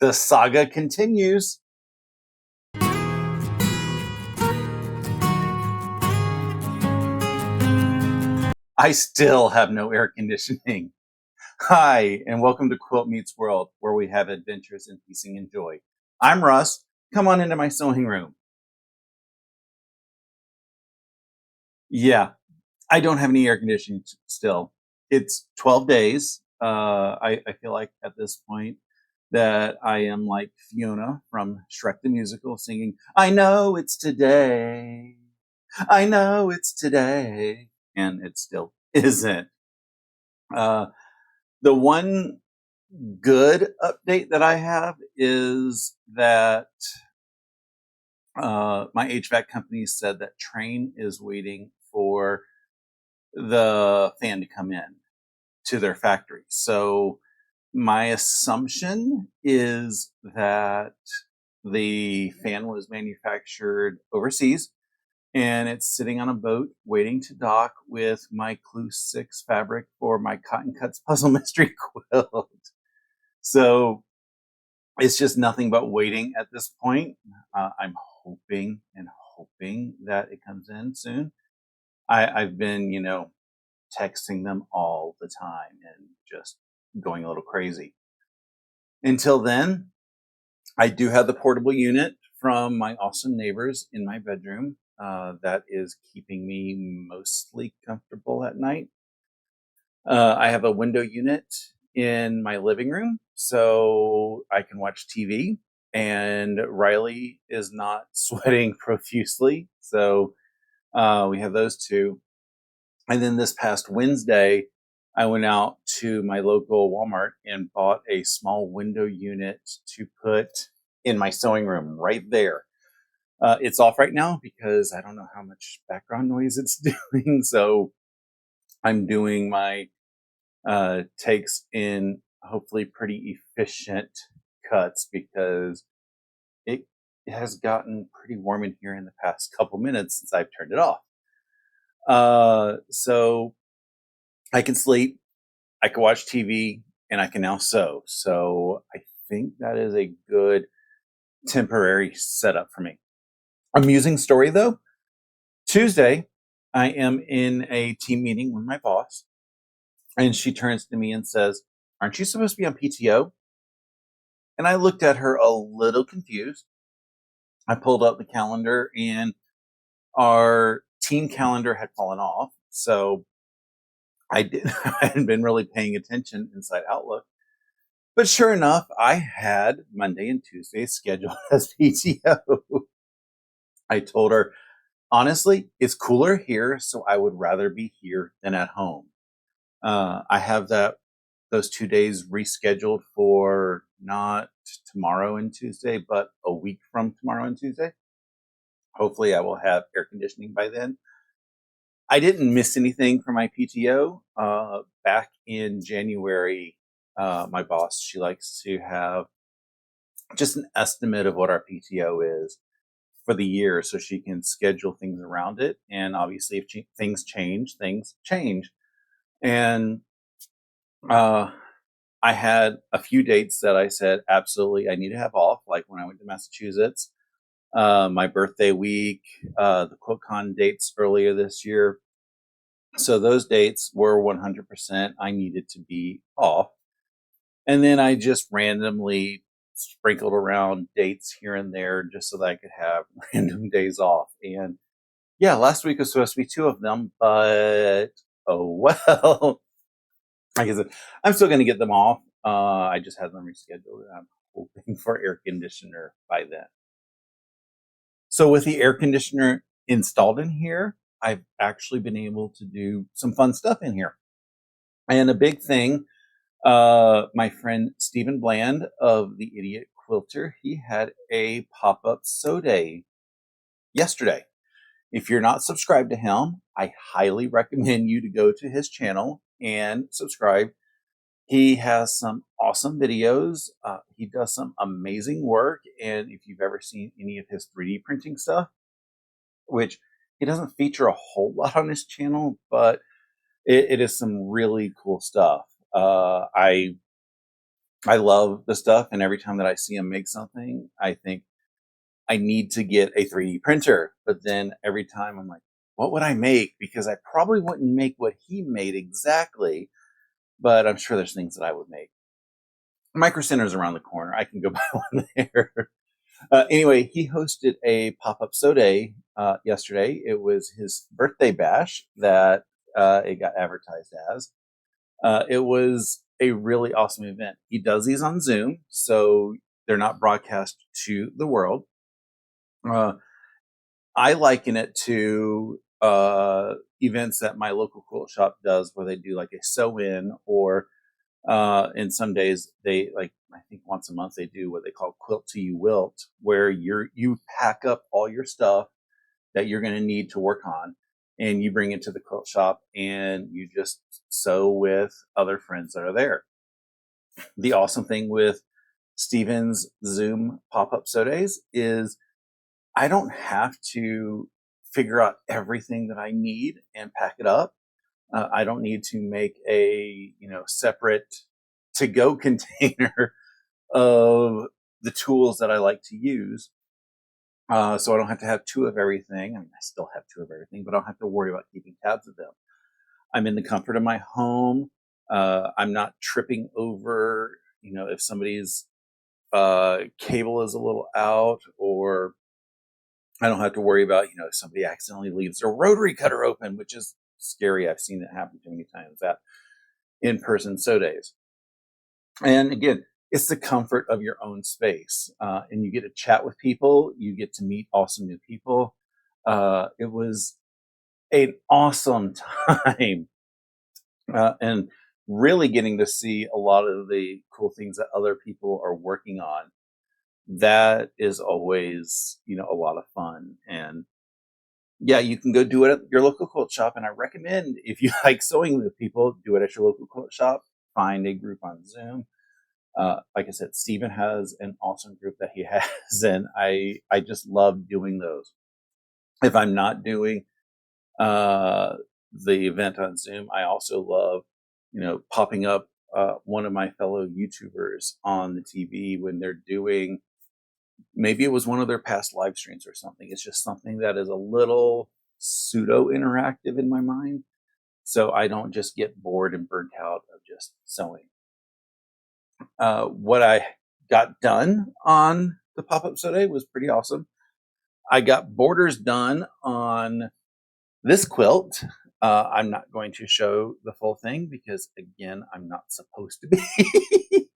The saga continues. I still have no air conditioning. Hi, and welcome to Quilt Meets World, where we have adventures in piecing and joy. I'm Russ. Come on into my sewing room. Yeah, I don't have any air conditioning still. It's 12 days. I feel like at this point that I am like Fiona from Shrek the Musical singing, I know it's today. I know it's today. And it still isn't. Uh, the one good update that I have is that my HVAC company said that Train is waiting for the fan to come in to their factory. So my assumption is that the fan was manufactured overseas and it's sitting on a boat waiting to dock with my Clue 6 fabric for my Cotton Cuts Puzzle Mystery quilt. So it's just nothing but waiting at this point. I'm hoping and hoping that it comes in soon. I've been, texting them all the time and just going a little crazy. Until then, I do have the portable unit from my awesome neighbors in my bedroom. That is keeping me mostly comfortable at night. I have a window unit in my living room so I can watch TV, and Riley is not sweating profusely. So we have those two. And then this past Wednesday, I went out to my local Walmart and bought a small window unit to put in my sewing room right there. It's off right now because I don't know how much background noise it's doing. So I'm doing my takes in hopefully pretty efficient cuts because it has gotten pretty warm in here in the past couple minutes since I've turned it off. So I can sleep, I can watch TV, and I can now sew. So I think that is a good temporary setup for me. Amusing story though. Tuesday, I am in a team meeting with my boss, and she turns to me and says, "Aren't you supposed to be on PTO?" And I looked at her a little confused. I pulled up the calendar, and our team calendar had fallen off. So I hadn't been really paying attention inside Outlook. But sure enough, I had Monday and Tuesday scheduled as PTO. I told her, honestly, it's cooler here, so I would rather be here than at home. I have those 2 days rescheduled for not tomorrow and Tuesday, but a week from tomorrow and Tuesday. Hopefully I will have air conditioning by then. I didn't miss anything for my PTO. Back in January, my boss, she likes to have just an estimate of what our PTO is for the year so she can schedule things around it. And obviously if things change, things change. And I had a few dates that I said, absolutely, I need to have off, like when I went to Massachusetts, my birthday week, the QuiltCon dates earlier this year. So those dates were 100% I needed to be off. And then I just randomly sprinkled around dates here and there just so that I could have random days off. And yeah, last week was supposed to be 2 of them, but oh well. Like I said, I'm still going to get them off. I just had them rescheduled. I'm hoping for air conditioner by then. So with the air conditioner installed in here, I've actually been able to do some fun stuff in here. And a big thing, my friend Stephen Bland of the Idiot Quilter, he had a pop-up sew day yesterday. If you're not subscribed to him, I highly recommend you to go to his channel and subscribe. He has some awesome videos. He does some amazing work. And if you've ever seen any of his 3D printing stuff, which he doesn't feature a whole lot on his channel, but it is some really cool stuff. I I love the stuff, and every time that I see him make something, I think I need to get a 3D printer. But then every time I'm like, what would I make? Because I probably wouldn't make what he made exactly, but I'm sure there's things that I would make. Micro Center's around the corner. I can go buy one there. Anyway, he hosted a pop-up so day yesterday. It was his birthday bash that it got advertised as. It was a really awesome event. He does these on Zoom, so they're not broadcast to the world. I liken it to events that my local quilt shop does, where they do like a sew-in, or in some days they, like, I think once a month they do what they call quilt to you wilt, where you pack up all your stuff that you're going to need to work on, and you bring it to the quilt shop and you just sew with other friends that are there. The awesome thing with Steven's Zoom pop-up sew days is I don't have to figure out everything that I need and pack it up. I don't need to make a separate to-go container of the tools that I like to use. So I don't have to have two of everything. I mean, I still have two of everything, but I don't have to worry about keeping tabs of them. I'm in the comfort of my home. I'm not tripping over, if somebody's cable is a little out, or I don't have to worry about, if somebody accidentally leaves their rotary cutter open, which is scary. I've seen it happen too many times at in-person sew days. And again, it's the comfort of your own space. And you get to chat with people. You get to meet awesome new people. It was an awesome time. And really getting to see a lot of the cool things that other people are working on. That is always, a lot of fun. And yeah, you can go do it at your local quilt shop. And I recommend, if you like sewing with people, do it at your local quilt shop. Find a group on Zoom. Like I said, Steven has an awesome group that he has, and I just love doing those. If I'm not doing the event on Zoom, I also love, popping up one of my fellow YouTubers on the TV when they're doing, maybe it was one of their past live streams or something. It's just something that is a little pseudo interactive in my mind, so I don't just get bored and burnt out of just sewing. What I got done on the pop-up today was pretty awesome. I got borders done on this quilt. I'm not going to show the full thing because, again, I'm not supposed to be.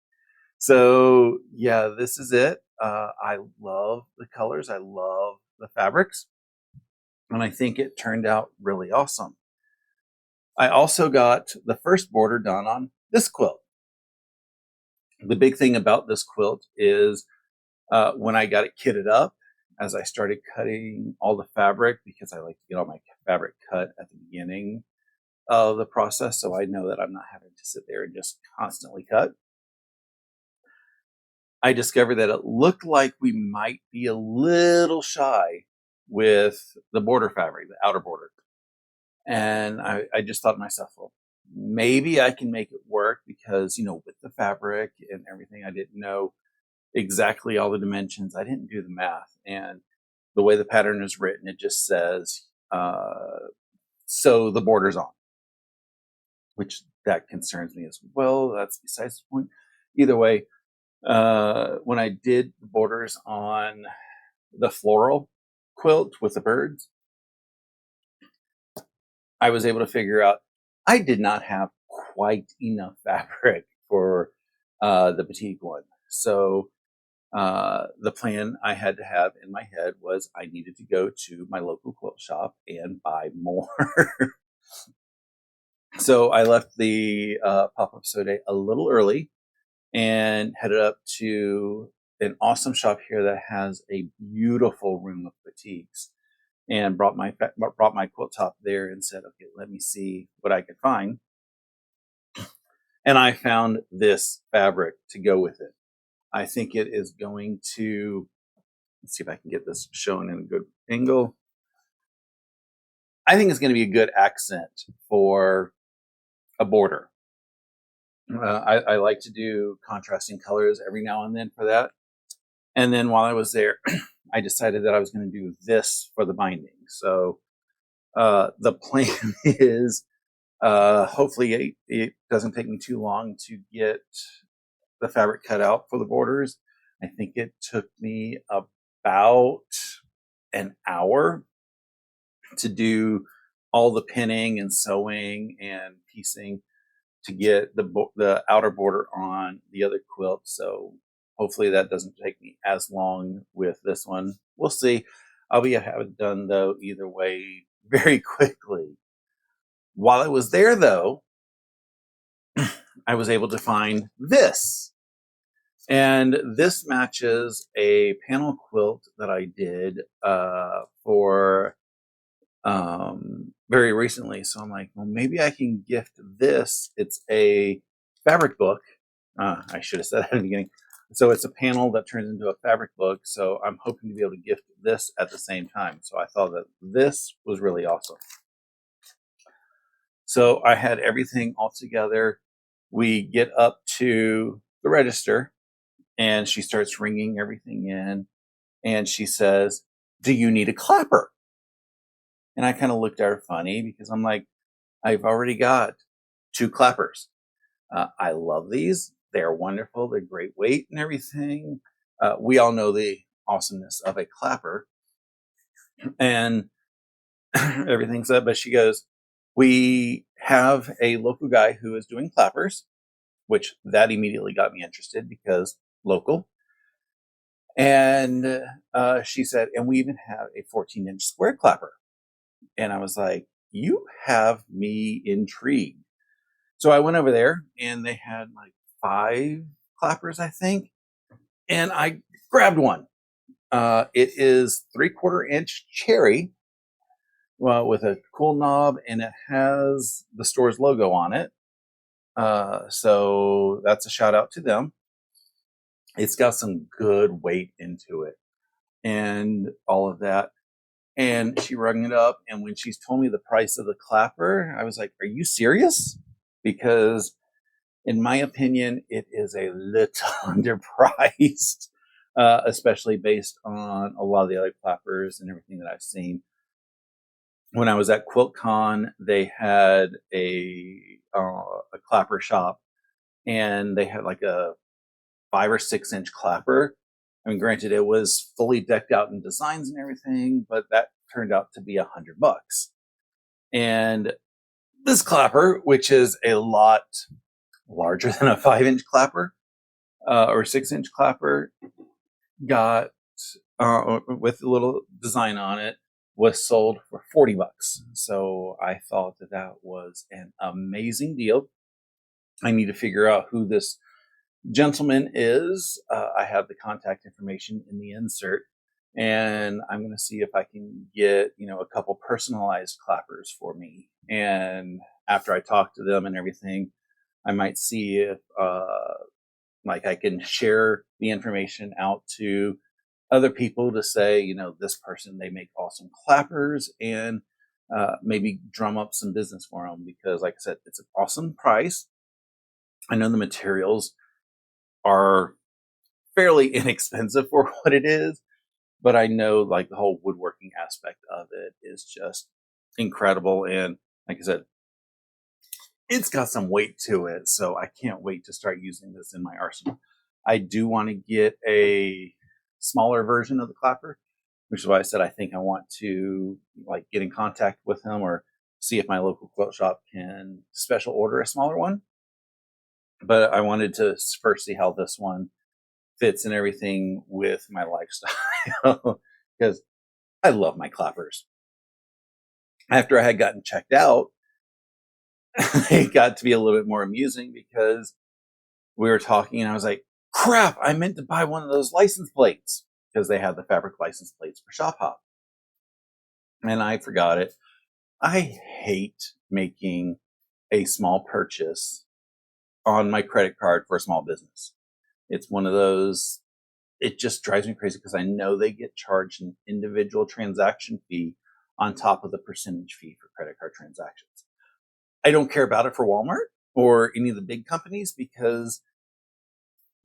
So yeah, this is it. I love the colors. I love the fabrics. And I think it turned out really awesome. I also got the first border done on this quilt. The big thing about this quilt is when I got it kitted up, as I started cutting all the fabric, because I like to get all my fabric cut at the beginning of the process, so I know that I'm not having to sit there and just constantly cut. I discovered that it looked like we might be a little shy with the border fabric, the outer border. And I just thought to myself, well, maybe I can make it work, because, with the fabric and everything, I didn't know exactly all the dimensions. I didn't do the math. And the way the pattern is written, it just says, sew the borders on, which that concerns me as well. That's besides the point. Either way, when I did the borders on the floral quilt with the birds, I was able to figure out I did not have quite enough fabric for the batik one. So the plan I had to have in my head was I needed to go to my local quilt shop and buy more. So I left the pop-up sew day a little early and headed up to an awesome shop here that has a beautiful room of batiks, and brought my quilt top there and said, okay, let me see what I could find. And I found this fabric to go with it. I think it is going to, let's see if I can get this shown in a good angle. I think it's going to be a good accent for a border. I like to do contrasting colors every now and then for that. And then while I was there, I decided that I was going to do this for the binding. So the plan is hopefully it doesn't take me too long to get the fabric cut out for the borders. I think it took me about an hour to do all the pinning and sewing and piecing to get the outer border on the other quilt. So hopefully that doesn't take me as long with this one. We'll see. I'll be have it done though either way very quickly. While I was there though, I was able to find this. And this matches a panel quilt that I did for very recently. So I'm like, well, maybe I can gift this. It's a fabric book. I should have said that at the beginning. So it's a panel that turns into a fabric book. So I'm hoping to be able to gift this at the same time. So I thought that this was really awesome. So I had everything all together. We get up to the register and she starts ringing everything in. And she says, "Do you need a clapper?" And I kind of looked at her funny because I'm like, I've already got 2 clappers. I love these. They're wonderful. They're great weight and everything. We all know the awesomeness of a clapper and everything's up. But she goes, "We have a local guy who is doing clappers," which that immediately got me interested because local. And she said, "And we even have a 14-inch square clapper." And I was like, you have me intrigued. So I went over there and they had like 5 clappers, I think. And I grabbed one. It is 3/4 inch cherry with a cool knob and it has the store's logo on it. So that's a shout out to them. It's got some good weight into it and all of that. And she rung it up. And when she's told me the price of the clapper, I was like, are you serious? Because in my opinion, it is a little underpriced, especially based on a lot of the other clappers and everything that I've seen. When I was at QuiltCon, they had a clapper shop, and they had like a 5 or 6 inch clapper. I mean, granted, it was fully decked out in designs and everything, but that turned out to be $100. And this clapper, which is a lot larger than a 5-inch clapper or 6-inch clapper, got with a little design on it, was sold for $40. So I thought that that was an amazing deal. I need to figure out who this gentleman is. I have the contact information in the insert, and I'm going to see if I can get a couple personalized clappers for me. And after I talk to them and everything, I might see if like I can share the information out to other people to say, this person, they make awesome clappers, and maybe drum up some business for them because, like I said, it's an awesome price. I know the materials are fairly inexpensive for what it is, but I know like the whole woodworking aspect of it is just incredible. And like I said, it's got some weight to it. So I can't wait to start using this in my arsenal. I do want to get a smaller version of the clapper, which is why I said I think I want to like get in contact with him or see if my local quilt shop can special order a smaller one. But I wanted to first see how this one fits and everything with my lifestyle because I love my clappers. After I had gotten checked out, it got to be a little bit more amusing because we were talking and I was like, crap, I meant to buy one of those license plates because they had the fabric license plates for Shop Hop. And I forgot it. I hate making a small purchase on my credit card for a small business. It's one of those, it just drives me crazy because I know they get charged an individual transaction fee on top of the percentage fee for credit card transactions. I don't care about it for Walmart or any of the big companies because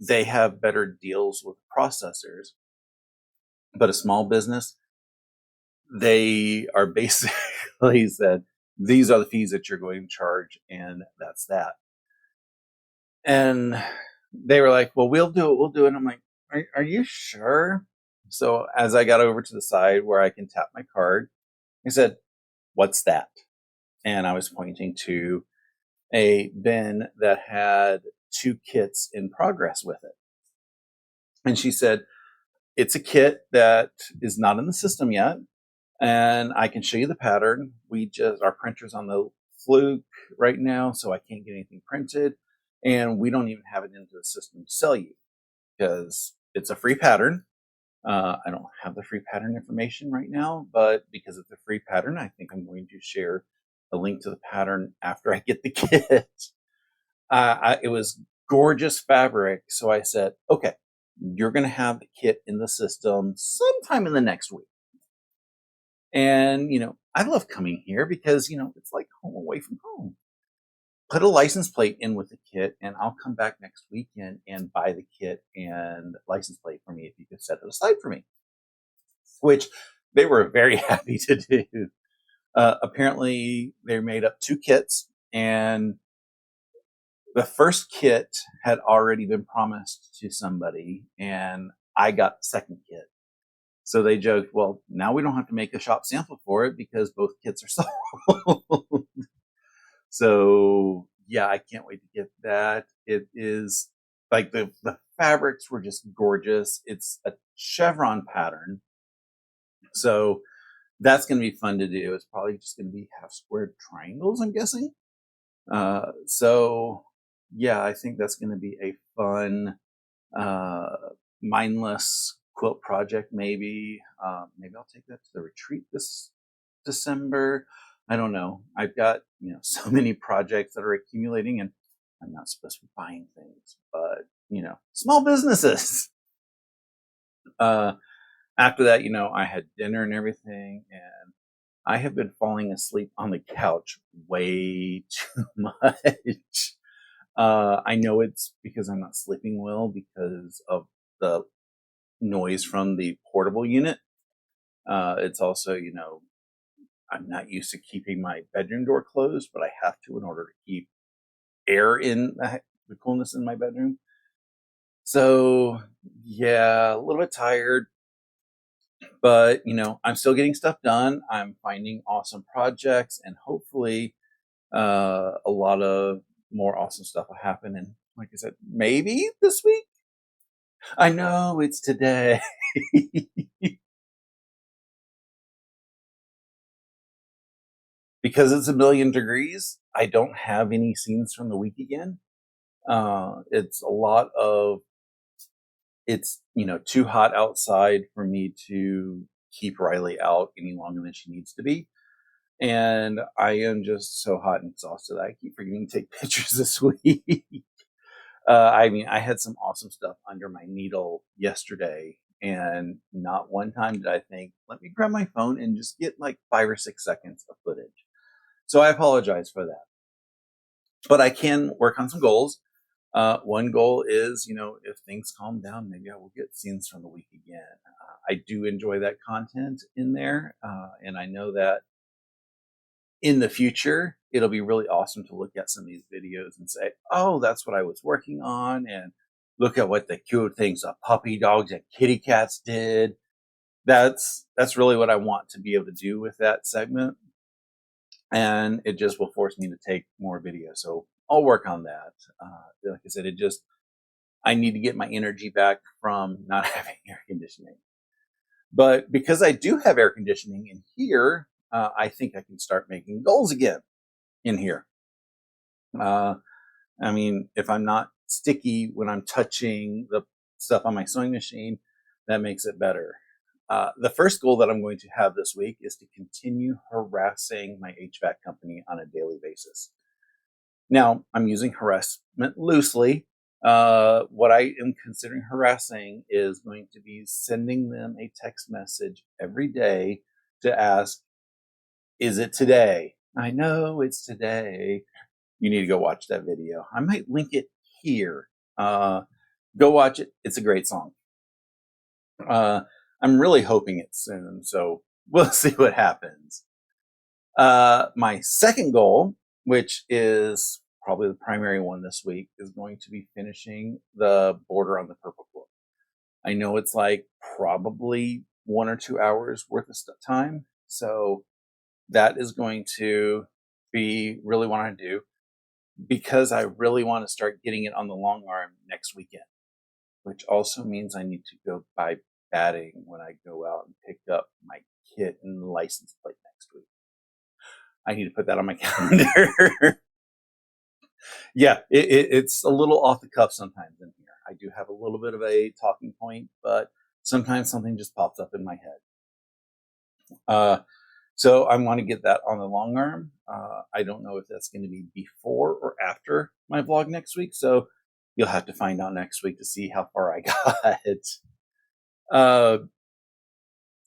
they have better deals with processors. But a small business, they are basically said, these are the fees that you're going to charge, and that's that. And they were like, well, we'll do it. We'll do it. And I'm like, are you sure? So as I got over to the side where I can tap my card, I said, what's that? And I was pointing to a bin that had 2 kits in progress with it. And she said, it's a kit that is not in the system yet. And I can show you the pattern. Our printer's on the fluke right now, so I can't get anything printed. And we don't even have it into the system to sell you because it's a free pattern. I don't have the free pattern information right now, but because it's a free pattern, I think I'm going to share a link to the pattern after I get the kit. It was gorgeous fabric. So I said, okay, you're going to have the kit in the system sometime in the next week. And, I love coming here because, it's like home away from home. Put a license plate in with the kit, and I'll come back next weekend and buy the kit and license plate for me if you could set it aside for me, which they were very happy to do. Apparently, they made up 2 kits, and the first kit had already been promised to somebody, and I got the second kit. So they joked, well, now we don't have to make a shop sample for it because both kits are sold. So yeah, I can't wait to get that. It is like the fabrics were just gorgeous. It's a chevron pattern. So that's going to be fun to do. It's probably just going to be half squared triangles, I'm guessing. So yeah, I think that's going to be a fun, mindless quilt project. Maybe I'll take that to the retreat this December. I don't know. I've got, so many projects that are accumulating, and I'm not supposed to be buying things, but, small businesses. After that, I had dinner and everything, and I have been falling asleep on the couch way too much. I know it's because I'm not sleeping well because of the noise from the portable unit. It's also, I'm not used to keeping my bedroom door closed, but I have to in order to keep air in the coolness in my bedroom. So yeah, a little bit tired, but I'm still getting stuff done. I'm finding awesome projects, and hopefully, a lot of more awesome stuff will happen. And like I said, maybe this week. I know it's today. Because it's 1,000,000 degrees, I don't have any scenes from the week again. It's a lot of, it's, too hot outside for me to keep Riley out any longer than she needs to be. And I am just so hot and exhausted. I keep forgetting to take pictures this week. I had some awesome stuff under my needle yesterday, and not one time did I think, let me grab my phone and just get like 5 or 6 seconds of footage. So I apologize for that. But I can work on some goals. One goal is, if things calm down, maybe I will get scenes from the week again. I do enjoy that content in there. And I know that in the future, it'll be really awesome to look at some of these videos and say, oh, that's what I was working on. And look at what the cute things of puppy dogs and kitty cats did. That's really what I want to be able to do with that segment. And it just will force me to take more videos. So I'll work on that. Like I said, I need to get my energy back from not having air conditioning. But because I do have air conditioning in here, I think I can start making goals again in here. If I'm not sticky when I'm touching the stuff on my sewing machine, that makes it better. The first goal that I'm going to have this week is to continue harassing my HVAC company on a daily basis. Now, I'm using harassment loosely. What I am considering harassing is going to be sending them a text message every day to ask, is it today? I know it's today. you need to go watch that video. I might link it here. Go watch it. It's a great song. I'm really hoping it's soon, so we'll see what happens. My second goal, which is probably the primary one this week, is going to be finishing the border on the purple quilt. I know it's like probably 1 or 2 hours worth of time, so that is going to be really what I do, because I really want to start getting it on the long arm next weekend, which also means I need to go buy batting when I go out and pick up my kit and license plate next week. I need to put that on my calendar. Yeah, it's a little off the cuff sometimes in here. I do have a little bit of a talking point, but sometimes something just pops up in my head. So I want to get that on the long arm. I don't know if that's going to be before or after my vlog next week, so you'll have to find out next week to see how far I got.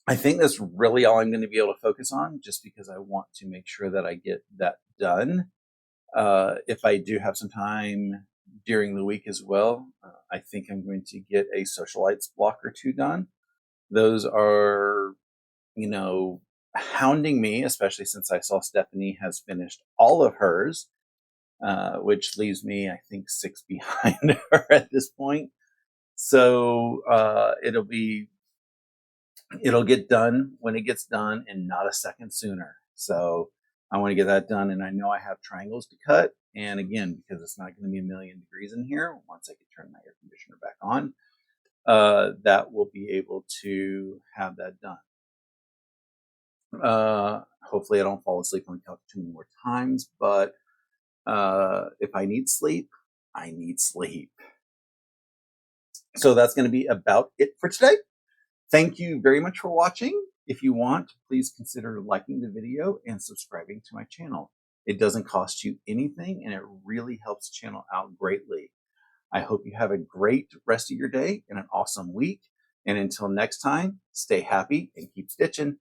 I think that's really all I'm going to be able to focus on, just because I want to make sure that I get that done. If I do have some time during the week as well, I think I'm going to get a socialites block or 2 done. Those are, hounding me, especially since I saw Stephanie has finished all of hers, which leaves me, I think, 6 behind her at this point. So it'll get done when it gets done, and not a second sooner. So I want to get that done, and I know I have triangles to cut. And again, because it's not going to be a million degrees in here, once I can turn my air conditioner back on, that will be able to have that done. Hopefully I don't fall asleep on the couch too many more times, but if I need sleep, I need sleep. So that's going to be about it for today. Thank you very much for watching. If you want, please consider liking the video and subscribing to my channel. It doesn't cost you anything, and it really helps the channel out greatly. I hope you have a great rest of your day and an awesome week. And until next time, stay happy and keep stitching.